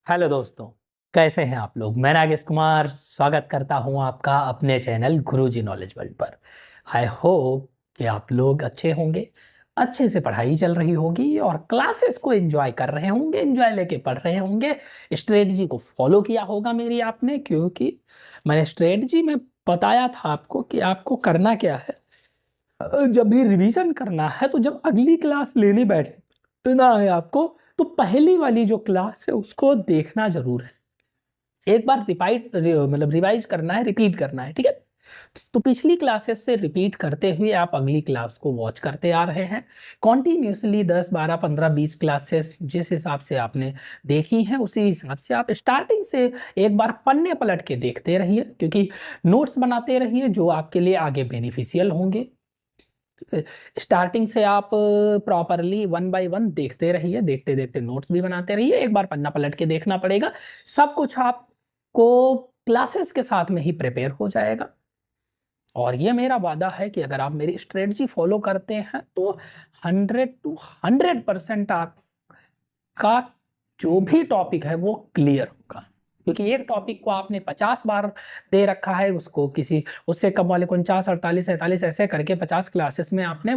Hello दोस्तों, कैसे हैं आप लोग। मैं नागेश कुमार स्वागत करता हूं आपका अपने चैनल गुरुजी नॉलेज वर्ल्ड पर। आई होप कि आप लोग अच्छे होंगे, अच्छे से पढ़ाई चल रही होगी और क्लासेस को एंजॉय कर रहे होंगे, एंजॉय लेके पढ़ रहे होंगे। स्ट्रेटजी को फॉलो किया होगा मेरी आपने, क्योंकि मैंने स्ट्रेटजी में बताया था आपको कि आपको करना क्या है। जब भी रिवीजन करना है तो जब अगली क्लास लेने बैठना है आपको, तो पहली वाली जो क्लास है उसको देखना जरूर है। एक बार रिवाइज करना है, रिपीट करना है, ठीक है। तो पिछली क्लासेस से रिपीट करते हुए आप अगली क्लास को वॉच करते आ रहे हैं कॉन्टिन्यूसली। 10 12 15 20 क्लासेस जिस हिसाब से आपने देखी हैं उसी हिसाब से आप स्टार्टिंग से एक बार पन्ने पलट के देखते रहिए, क्योंकि नोट्स बनाते रहिए जो आपके लिए आगे बेनिफिशियल होंगे। स्टार्टिंग से आप प्रॉपरली 1 बाय 1 देखते रहिए, देखते देखते नोट्स भी बनाते रहिए। एक बार पन्ना पलट के देखना पड़ेगा, सब कुछ आपको क्लासेस के साथ में ही प्रिपेयर हो जाएगा। और ये मेरा वादा है कि अगर आप मेरी स्ट्रेटजी फॉलो करते हैं तो 100% आपका जो भी टॉपिक है वो क्लियर होगा। क्योंकि एक टॉपिक को आपने 50 बार दे रखा है, उसको किसी उससे कम वाले को 49 48 47 ऐसे करके 50 क्लासेस में आपने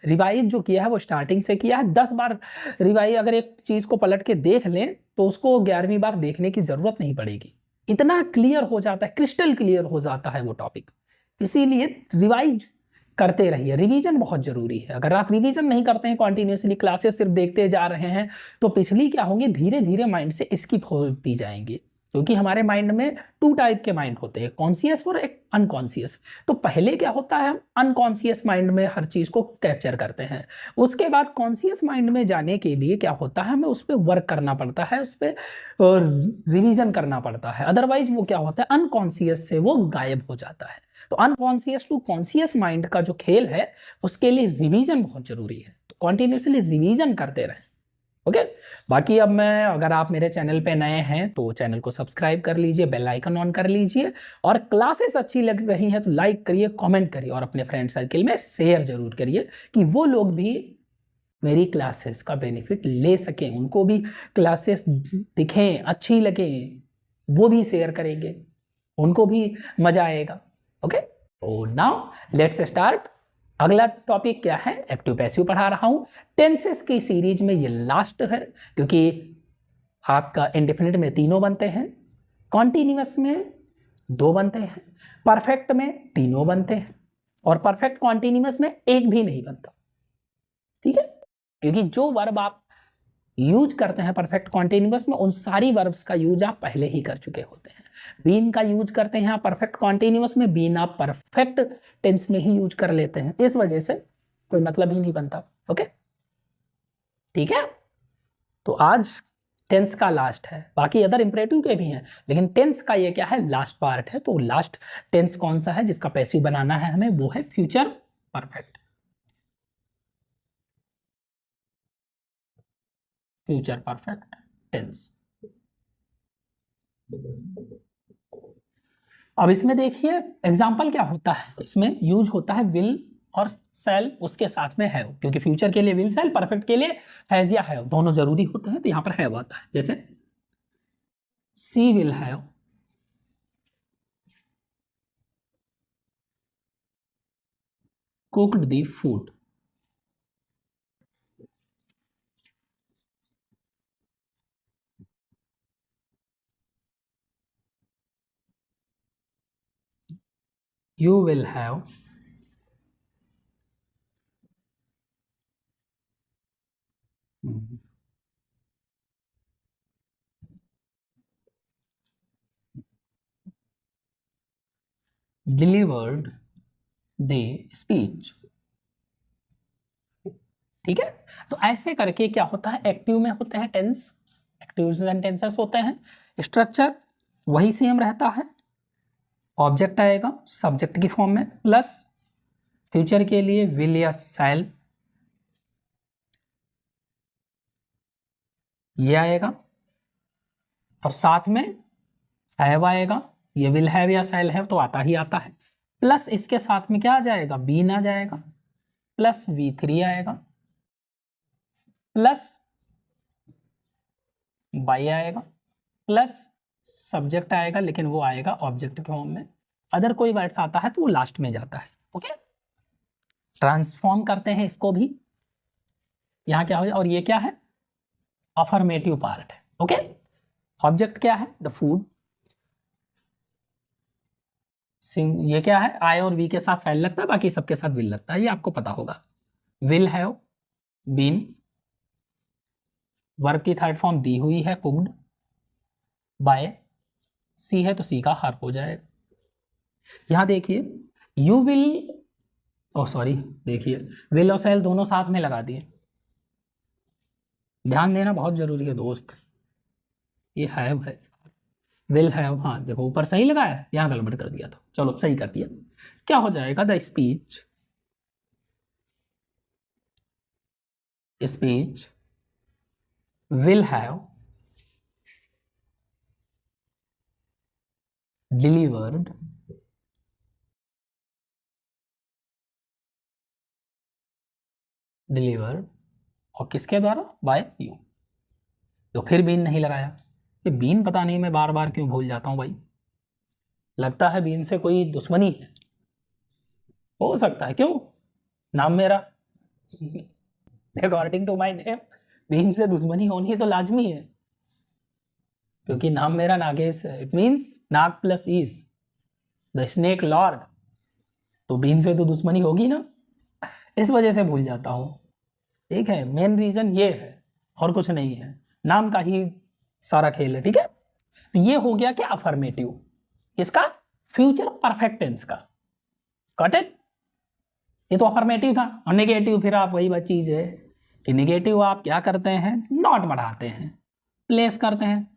रिवाइज जो किया है वो स्टार्टिंग से किया है। 10 बार रिवाइज अगर एक चीज़ को पलट के देख लें तो उसको 11वीं बार देखने की ज़रूरत नहीं पड़ेगी। इतना क्लियर हो जाता है, क्रिस्टल क्लियर हो जाता है वो टॉपिक। इसीलिए रिवाइज करते रहिए, रिवीजन बहुत जरूरी है। अगर आप रिवीजन नहीं करते हैं, कॉन्टिन्यूसली क्लासेस सिर्फ देखते जा रहे हैं, तो पिछली क्या होंगी, धीरे धीरे माइंड से स्किप होती जाएंगी। क्योंकि हमारे माइंड में 2 टाइप के माइंड होते हैं, कॉन्शियस और एक अनकॉन्शियस। तो पहले क्या होता है, हम अनकॉन्शियस माइंड में हर चीज़ को कैप्चर करते हैं। उसके बाद कॉन्शियस माइंड में जाने के लिए क्या होता है, हमें उस पर वर्क करना पड़ता है, उस पर रिविजन करना पड़ता है। अदरवाइज वो क्या होता है, अनकॉन्शियस से वो गायब हो जाता है। तो अनकॉन्शियस टू कॉन्शियस माइंड का जो खेल है उसके लिए रिवीजन बहुत जरूरी है। तो कॉन्टिन्यूसली रिवीजन करते रहें, ओके। बाकी अब मैं, अगर आप मेरे चैनल पे नए हैं तो चैनल को सब्सक्राइब कर लीजिए, बेल आइकन ऑन कर लीजिए, और क्लासेस अच्छी लग रही हैं तो लाइक करिए, कमेंट करिए और अपने फ्रेंड सर्किल में शेयर जरूर करिए कि वो लोग भी मेरी क्लासेस का बेनिफिट ले सकें, उनको भी क्लासेस दिखें, अच्छी लगे, वो भी शेयर करेंगे, उनको भी मजा आएगा। ओके, तो नाउ लेट्स स्टार्ट। अगला टॉपिक क्या है, एक्टिव पैसिव पढ़ा रहा हूं। टेंसेस की सीरीज में ये लास्ट है, क्योंकि आपका इंडेफिनिट में 3 बनते हैं, कॉन्टिन्यूअस में 2 बनते हैं, परफेक्ट में 3 बनते हैं, और परफेक्ट कॉन्टिन्यूअस में 1 भी नहीं बनता। ठीक है, क्योंकि जो वर्ब आप यूज करते हैं परफेक्ट कॉन्टिन्यूअस में, उन सारी वर्ब्स का यूज आप पहले ही कर चुके होते हैं। बीन का यूज करते हैं आप परफेक्ट कॉन्टिन्यूअस में, बीन आप परफेक्ट टेंस में ही यूज कर लेते हैं, इस वजह से कोई मतलब ही नहीं बनता। ओके, ठीक है। तो आज टेंस का लास्ट है, बाकी अदर इंपरेटिव के भी हैं, लेकिन टेंस का ये क्या है, लास्ट पार्ट है। तो लास्ट टेंस कौन सा है जिसका पैसिव बनाना है हमें, वो है future perfect. Future perfect tense. अब इसमें देखिए एग्जाम्पल क्या होता है, इसमें यूज होता है विल और सेल, उसके साथ में हैव, क्योंकि फ्यूचर के लिए विल सेल, परफेक्ट के लिए हैज या हैव, दोनों जरूरी होते हैं। तो यहां पर हैव आता है, जैसे she will have cooked the food. You will have delivered the speech. ठीक है, तो ऐसे करके क्या होता है, एक्टिव में होते हैं टेंस, एक्टिव टेंसेस होते हैं, स्ट्रक्चर वही सेम रहता है। ऑब्जेक्ट आएगा सब्जेक्ट की फॉर्म में, प्लस फ्यूचर के लिए विल या शैल ये आएगा, और साथ में हैव आएगा। ये विल हैव या शैल हैव तो आता ही आता है, प्लस इसके साथ में क्या आ जाएगा, बीन आ जाएगा, प्लस V3 आएगा, प्लस बाई आएगा प्लस सब्जेक्ट आएगा, लेकिन वो आएगा ऑब्जेक्ट के फॉर्म में। अदर कोई वर्ड्स आता है तो वो लास्ट में जाता है। ओके, ट्रांसफॉर्म करते हैं इसको भी। यहाँ क्या हो जाए, और ये क्या है, अफर्मेटिव पार्ट है। ओके, ऑब्जेक्ट क्या है, द फूड। ये क्या है, आई और वी के साथ साइल लगता है, बाकी सबके साथ विल लगता है, ये आपको पता होगा। विल हैव बीन, वर्ब की थर्ड फॉर्म दी हुई है कुक्ड, बाय सी है तो सी का हर हो जाएगा। यहां देखिए यू विल, ओ सॉरी, देखिए विल और सेल दोनों साथ में लगा दिए। ध्यान देना बहुत जरूरी है दोस्त, ये हैव है, विल हैव, हाँ देखो ऊपर सही लगाया, यहाँ गड़बड़ कर दिया था, चलो सही कर दिया। क्या हो जाएगा, the speech, speech will have delivered delivered, और किसके द्वारा, बाय यू। तो फिर बीन नहीं लगाया, ये बीन पता नहीं मैं बार बार क्यों भूल जाता हूँ भाई, लगता है बीन से कोई दुश्मनी है, हो सकता है, क्यों, नाम मेरा according to my name bean से दुश्मनी होनी तो लाजमी है, क्योंकि नाम मेरा नागेश है। इट मीन्स नाग प्लस ईज, द स्नेक लॉर्ड, तो बीन से तो दुश्मनी होगी ना, इस वजह से भूल जाता हूँ। ठीक है, मेन रीजन ये है और कुछ नहीं है, नाम का ही सारा खेल है। ठीक है, तो ये हो गया क्या, अफर्मेटिव, किसका, फ्यूचर परफेक्ट टेंस का। गॉट इट, ये तो अफर्मेटिव था। और नेगेटिव फिर आप वही बात चीज है कि नेगेटिव आप क्या करते हैं, नॉट बढ़ाते हैं, प्लेस करते हैं,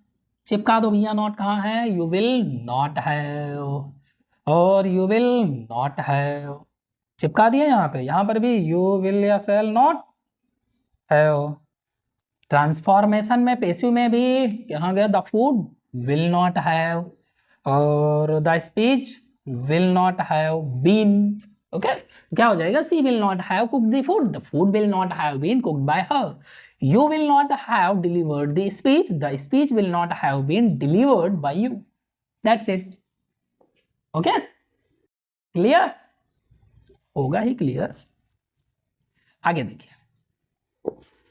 चिपका दो भैया, नॉट कहाँ है, यू विल नॉट हैव, और यू विल नॉट हैव चिपका दिया यहाँ पे, यहाँ पर भी यू विल या सेल नॉट हैव। ट्रांसफॉर्मेशन में पेसिव में भी कहाँ गया, the food will not have, और the speech will not have been. Okay, क्या हो जाएगा, she will not have cooked the food, the food will not have been cooked by her, you will not have delivered the speech will not have been delivered by you. That's it. Okay, clear, होगा ही clear. आगे देखिए,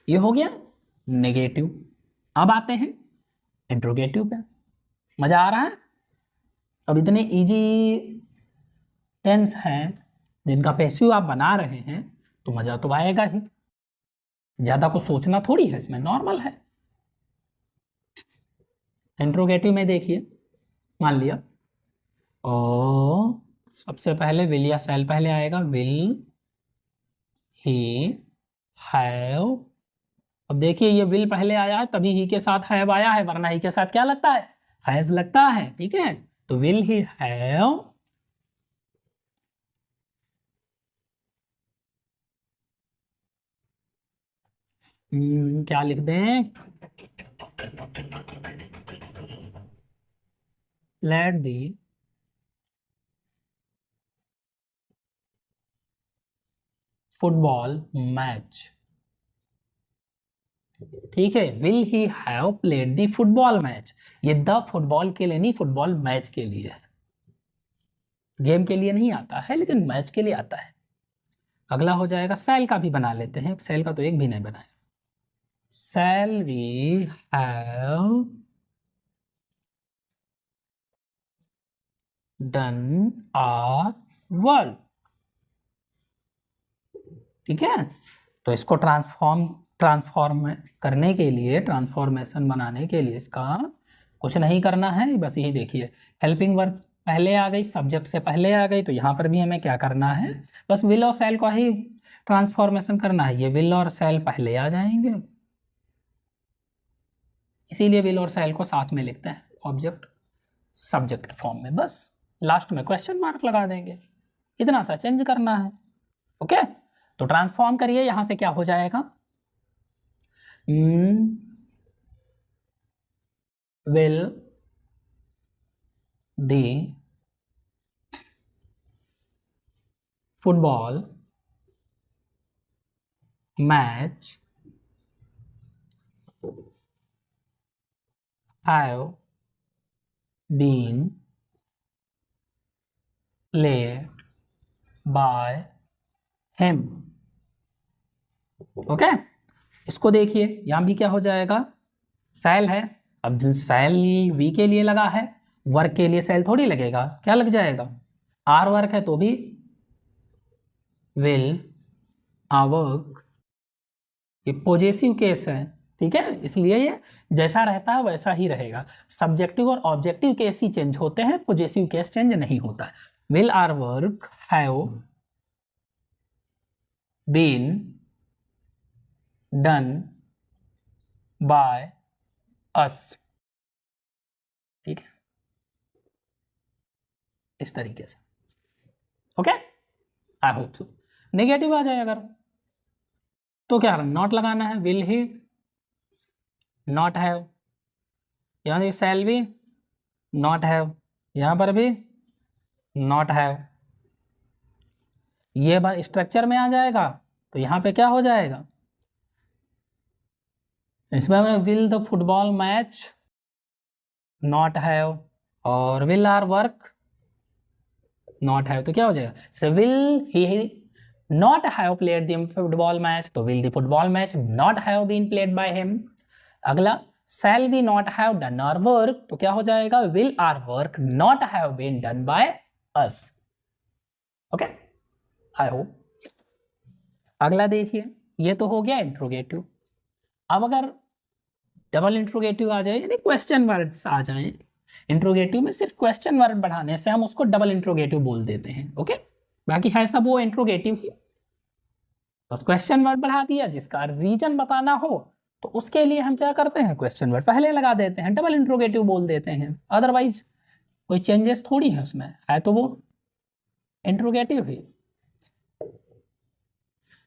ये हो गया negative. अब आते हैं इंट्रोगेटिव पे। मजा आ रहा है, अब इतने इजी टेंस हैं जिनका पैसिव आप बना रहे हैं तो मजा तो आएगा ही, ज्यादा कुछ सोचना थोड़ी है इसमें, नॉर्मल है। इंट्रोगेटिव में देखिए, मान लिया और सबसे पहले विल या सेल पहले आएगा, विल ही हैव। अब देखिए ये विल पहले आया है तभी ही के साथ हैव आया है, वरना ही के साथ क्या लगता है, हैज लगता है। ठीक है, तो विल ही हैव क्या लिख दें, लेट दी फुटबॉल मैच। ठीक है, will he have played the football match, ये द फुटबॉल के लिए नहीं, फुटबॉल मैच के लिए है, गेम के लिए नहीं आता है लेकिन मैच के लिए आता है। अगला हो जाएगा, सेल का भी बना लेते हैं, सेल का तो एक भी नहीं बनाया। Shall we have done our work. ठीक है, तो इसको ट्रांसफॉर्म करने के लिए, ट्रांसफॉर्मेशन बनाने के लिए इसका कुछ नहीं करना है, बस यही देखिए, हेल्पिंग वर्ब पहले आ गई, सब्जेक्ट से पहले आ गई, तो यहाँ पर भी हमें क्या करना है, बस विल और सेल का ही ट्रांसफॉर्मेशन करना है, ये विल और सेल पहले आ जाएंगे, इसीलिए विल और सेल को साथ में लिखते हैं ऑब्जेक्ट सब्जेक्ट के फॉर्म में, बस लास्ट में क्वेश्चन मार्क लगा देंगे, इतना सा चेंज करना है। ओके, तो ट्रांसफॉर्म करिए, यहां से क्या हो जाएगा, will the football match have been played by him। Okay, इसको देखिए, यहां भी क्या हो जाएगा, सेल है। अब सेल वी के लिए लगा है, वर्क के लिए सेल थोड़ी लगेगा, क्या लग जाएगा, आर वर्क है तो भी विल आ वर्क, ये पॉजेसिव केस है, ठीक है, इसलिए ये जैसा रहता है वैसा ही रहेगा। सब्जेक्टिव और ऑब्जेक्टिव केस ही चेंज होते हैं, पॉजेसिव केस चेंज नहीं होता है। Will our work have been done by us, ठीक है, इस तरीके से। Okay, I hope so. Negative आ जाए अगर, तो क्या नॉट लगाना है, विल ही नॉट हैव, यानी शैल भी नॉट हैव, यहां पर भी नॉट हैव, ये बार स्ट्रक्चर में आ जाएगा तो यहां पे क्या हो जाएगा, इसमें will the football match not have, और will our work not have, तो क्या हो जाएगा, जैसे will he not have played the football match, तो will the football match not have been played by him. अगला, shall we not have done our work, तो क्या हो जाएगा, will our work not have been done by us. Okay, I hope. अगला देखिए, ये तो हो गया इंट्रोगेटिव। अब अगर डबल इंट्रोगेटिव आ जाए, यानी क्वेश्चन वर्ड्स आ जाए, इंट्रोगेटिव में सिर्फ क्वेश्चन वर्ड बढ़ाने से हम उसको डबल इंट्रोगेटिव बोल देते हैं। ओके, बाकी है सब वो इंट्रोगेटिव ही, बस क्वेश्चन वर्ड बढ़ा दिया, जिसका रीजन बताना हो तो उसके लिए हम क्या करते हैं, क्वेश्चन वर्ड पहले लगा देते हैं, डबल इंट्रोगेटिव बोल देते हैं। अदरवाइज कोई चेंजेस थोड़ी है उसमें, है तो वो इंट्रोगेटिव ही।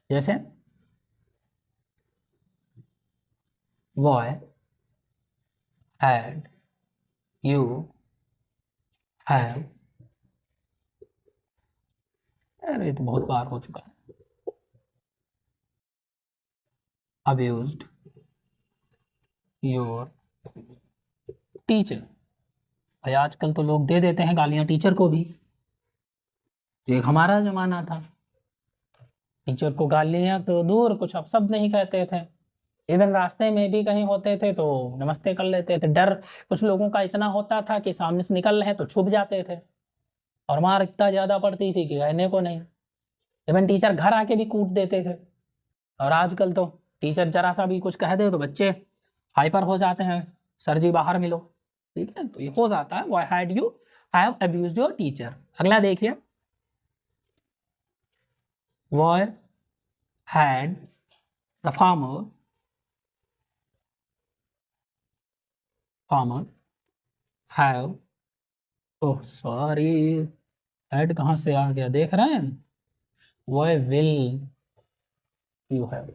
जैसे बॉय हैड यू हैव, अरे ये तो बहुत बार हो चुका है, अब्यूज्ड योर टीचर। भाई आजकल तो लोग दे देते हैं गालियां टीचर को भी, एक हमारा जमाना था, टीचर को गालियां तो दूर, कुछ अपशब्द नहीं कहते थे, इवन रास्ते में भी कहीं होते थे तो नमस्ते कर लेते थे। डर कुछ लोगों का इतना होता था कि सामने से निकल रहे हैं तो छुप जाते थे, और मार इतना ज्यादा पड़ती थी कि कहने को नहीं, इवन टीचर घर आके भी कूट देते थे। और आजकल तो टीचर जरा सा भी कुछ कह दे तो बच्चे हाइपर हो जाते हैं, सर जी बाहर मिलो, ठीक है, तो ये हो जाता है, why had you have abused your teacher. अगला देखिए, why had the farmer have, oh sorry, had कहाँ से आ गया, देख रहे हैं, why will you have,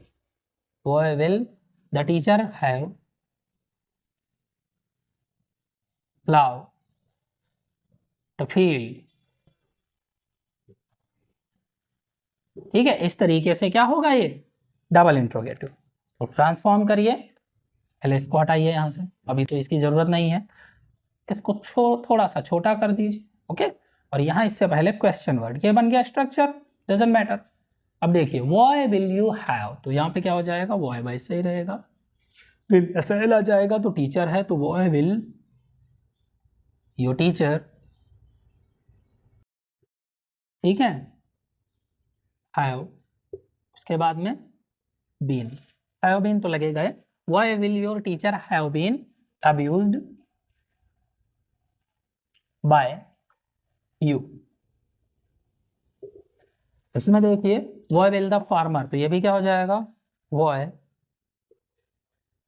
why will the teacher have plough the field, ठीक है, इस तरीके से क्या होगा, ये डबल इंट्रोगेटिव। तो ट्रांसफॉर्म करिए, पहले इसको हटाइए यहाँ से, अभी तो इसकी जरूरत नहीं है, इसको थोड़ा सा छोटा कर दीजिए। ओके, और यहाँ इससे पहले क्वेश्चन वर्ड, ये बन गया स्ट्रक्चर, डजंट मैटर। अब देखिए, व्हाई विल यू हैव, तो यहाँ पे क्या हो जाएगा, व्हाई वैसे ही रहेगा, फिर ऐसा आ जाएगा, तो टीचर है तो व्हाई विल योर टीचर, ठीक है, हैव, उसके बाद में बीन, हैव बीन तो लगेगा, why will your teacher have been abused by you. इसमें देखिए, व्हाई विल द फार्मर, तो ये भी क्या हो जाएगा, why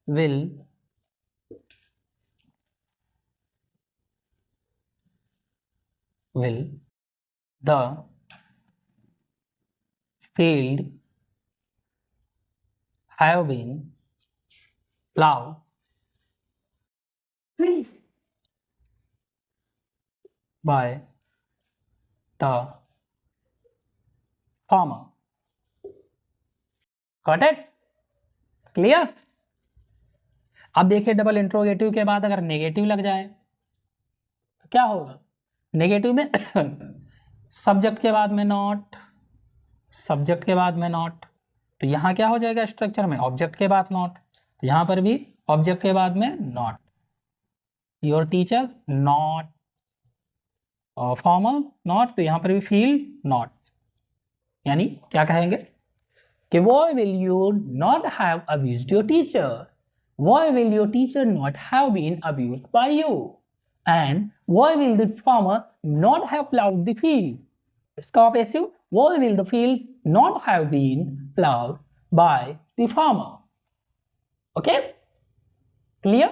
will the field have been plowed by the farmer. Got it? Clear? अब देखिए डबल इंट्रोगेटिव के बाद अगर नेगेटिव लग जाए तो क्या होगा? नेगेटिव में सब्जेक्ट के बाद में नॉट, सब्जेक्ट के बाद में नॉट, तो यहाँ क्या हो जाएगा स्ट्रक्चर में? ऑब्जेक्ट के बाद नॉट, तो यहाँ पर भी ऑब्जेक्ट के बाद में not, your teacher not, formal not, तो यहाँ पर भी फील्ड नॉट, यानी क्या कहेंगे कि why will you not have abused your teacher? Why will your teacher not have been abused by you? And why will the farmer not have plowed the field? इसका passive, why will the field not have been plowed by the farmer? Okay? Clear?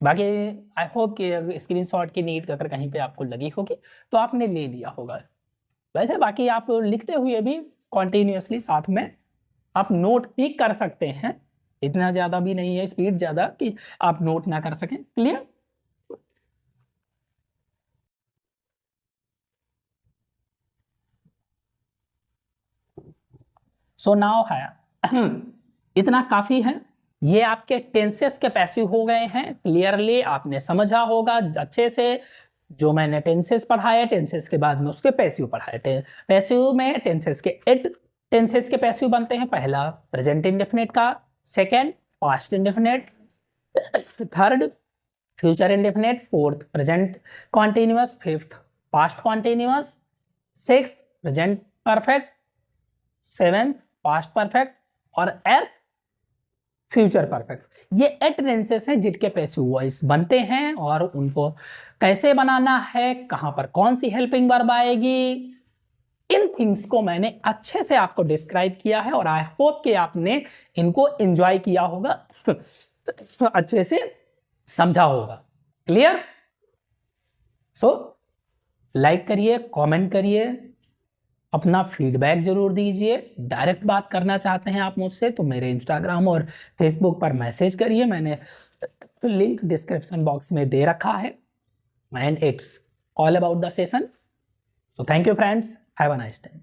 बाकी I hope कि screenshot की need अगर कहीं पे आपको लगी होगी तो आपने ले लिया होगा। वैसे बाकी आप लिखते हुए भी कॉन्टिन्यूसली साथ में आप नोट भी कर सकते हैं, इतना ज़्यादा भी नहीं है स्पीड ज़्यादा कि आप नोट ना कर सकें। क्लियर? सो नाउ है इतना काफ़ी है, ये आपके टेंसेस के पैसिव हो गए हैं। क्लियरली आपने समझा होगा अच्छे से, जो मैंने टेंसेस पढ़ाए, टेंसेस के बाद में उसके पैसिव पढ़ाए। पैसिव में टेंसेस के 8 टेंसेस के पैसिव बनते हैं। पहला प्रेजेंट इंडेफिनिट का, second past indefinite, third future indefinite, fourth present continuous, fifth past continuous, sixth present perfect, seventh past perfect और एट फ्यूचर परफेक्ट। ये 8 टेंसेस हैं जिनके पैसिव वॉइस बनते हैं, और उनको कैसे बनाना है, कहां पर कौन सी हेल्पिंग वर्ब आएगी, इन थिंग्स को मैंने अच्छे से आपको डिस्क्राइब किया है, और आई होप कि आपने इनको एंजॉय किया होगा, अच्छे से समझा होगा। क्लियर? सो लाइक करिए, कमेंट करिए, अपना फीडबैक जरूर दीजिए। डायरेक्ट बात करना चाहते हैं आप मुझसे तो मेरे इंस्टाग्राम और फेसबुक पर मैसेज करिए, मैंने लिंक डिस्क्रिप्शन बॉक्स में दे रखा है। And it's all about the session. So thank you friends, have a nice time.